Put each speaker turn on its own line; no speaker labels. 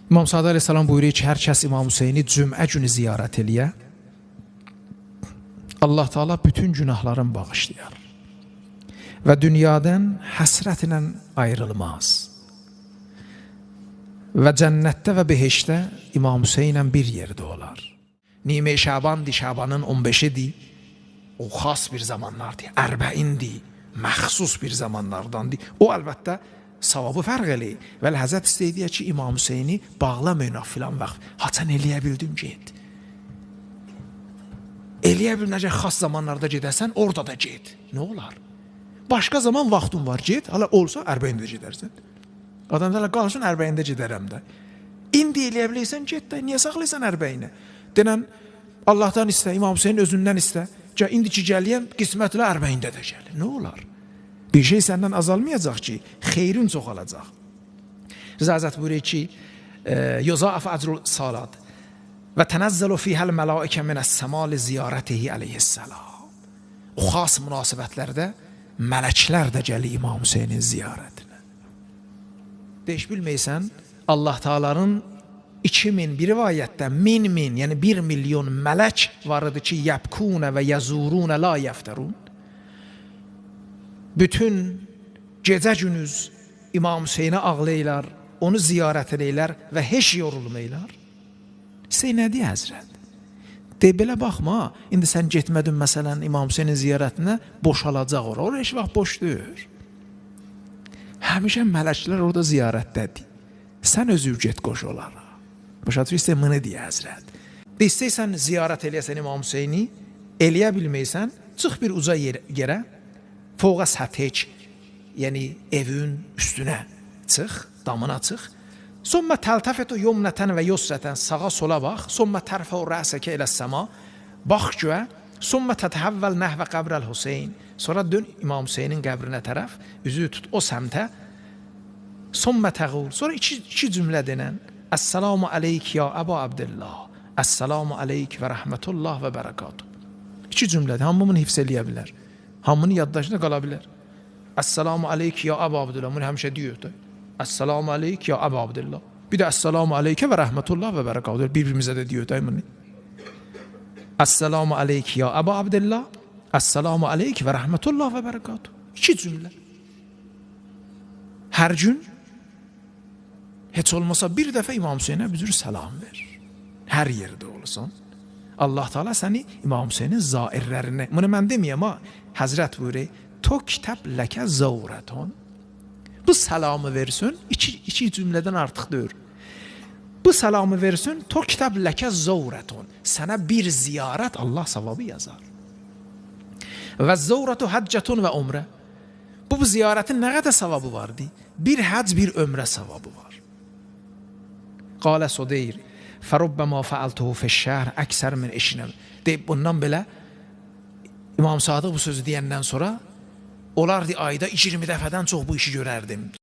İmam Sadiq Aleyhisselam buyuruyor ki, hər kəs İmam Hüseyni cümə günü ziyarət eləyə, Allah Teala bütün günahlarını bağışlayar və dünyadan həsrətlə ayrılmaz və cənnətdə və behişdə İmam Hüseynlə bir yerdə olar. Nime-i Şaban'di, Şaban'ın 15'idir. O xas bir zamanlardır, ərbəyindir, məxsus bir zamanlardandır. O əlbəttə savabı fərq eləyir. Və Həzrət istəyir ki, İmam Hüseyni bağlamayın filan vaxt. Haçan eləyə bildim get. Eləyə bilinəcək xas zamanlarda gedərsən, orada da get. Nə olar? Başqa zaman vaxtın var, get. Hala olsa ərbəyində gedərsən. Adam da qalsın ərbəyində gedərəm də. İndi eləyə bilirsən, get də. Niyə saxlayırsan ərbəyinə? Denən, Allahdan istə, İmam Hüseynin özündən istə. İndiki gəliyəm, qismətlə ərbəyində də gəlir. Nə olar? Bir şey səndən azalmayacaq ki, xeyrin çoxalacaq. Rıza Həzrət buyuruyor ki, Yuza'af əcrul salat və tənəzzəlu fihəl mələikə minəs-səmali ziyarətihi əleyhissalam. O xas münasibətlərdə mələklər də gəlir İmam Hüseynin ziyarətinə. Deyiş bilməysən, Allah Teala'nın 2000, bir rivayətdə 1000, yəni 1 milyon mələk var idi ki, yəbkunə və yəzurunə la yəftərun. Bütün gecə günüz İmam Hüseynə ağlayırlar, onu ziyarət edirlər və heç yorulmayırlar. Hüseyn nə deyir Həzrət? De, belə baxma, indi sən getmədin məsələn İmam Hüseynin ziyarətinə, boşalacaq ora. Ora heç vaxt boş deyir. Həmişə mələklər orada ziyarətdədir. Sən özü get qoş onlara. Başa düşürsən, bunu deyir Həzrət. İstəyirsən ziyarət eləyəsən İmam Hüseyni, eləyə bilməysən, çıx bir uca yerə, fovqa səthək, yəni evin üstünə çıx, damına çıx. Sonra təltəfətü yomnətən və yusrətən, sağa sola bax. Sonra tərfə rəsəkə eləs-səma, bax göyə. Sonra tətəhəvvəl nəhvə qəbrəl Hüseyn. Sonra dön İmam Hüseynin qəbrinə tərəf, üzü tut o səmtə. Sonra təğul. Sonra iki cümlə denən. Əssalamu aleyk ya Əba Abdillah. Əssalamu aleyk və rəhmətullah və bərəkatuh. İki cümlədir, hamımını hifz eləyə bilər. Hamını yaddaşında qala bilər. Əssalamu aleyk ya Əba Abdillah. Bunu həmişə deyir də. Əssalamu aleyk ya Əba Abdillah. Bir də əssalamu aleykə və rəhmətullah və bərəkatuh. Bir-birimizə də deyir də bunu. Əssalamu aleyk ya Əba Abdillah. Əssalamu aleyk və rəhmətullah və bərəkatuh. İki cümlə. Hər gün heç olmasa bir dəfə İmam Hüseynə bir cür salam ver. Hər yerdə olursan. Allah Teala səni İmam Hüseynin zairlərinə, bunu mən deməyəm ha, Həzrət buyuruyor, to kitəb ləkə zavrətun. Bu salamı versin, iki cümlədən artıq deyir. Bu salamı versin, to kitab ləkə zavrətun. Sənə bir ziyarət Allah savabı yazar. Və zavrətu həccətun və umrə. Bu ziyarətin nə qədər savabı vardı? Bir həcc, bir ömrə savabı var. Qalə Sudeyr, fərubbəmə fəaltuhu fəşşər əksər min işinəm. Deyib bundan belə, İmam Sadiq bu sözü deyəndən sonra, olardı ayda 20 dəfədən çox bu işi görərdim.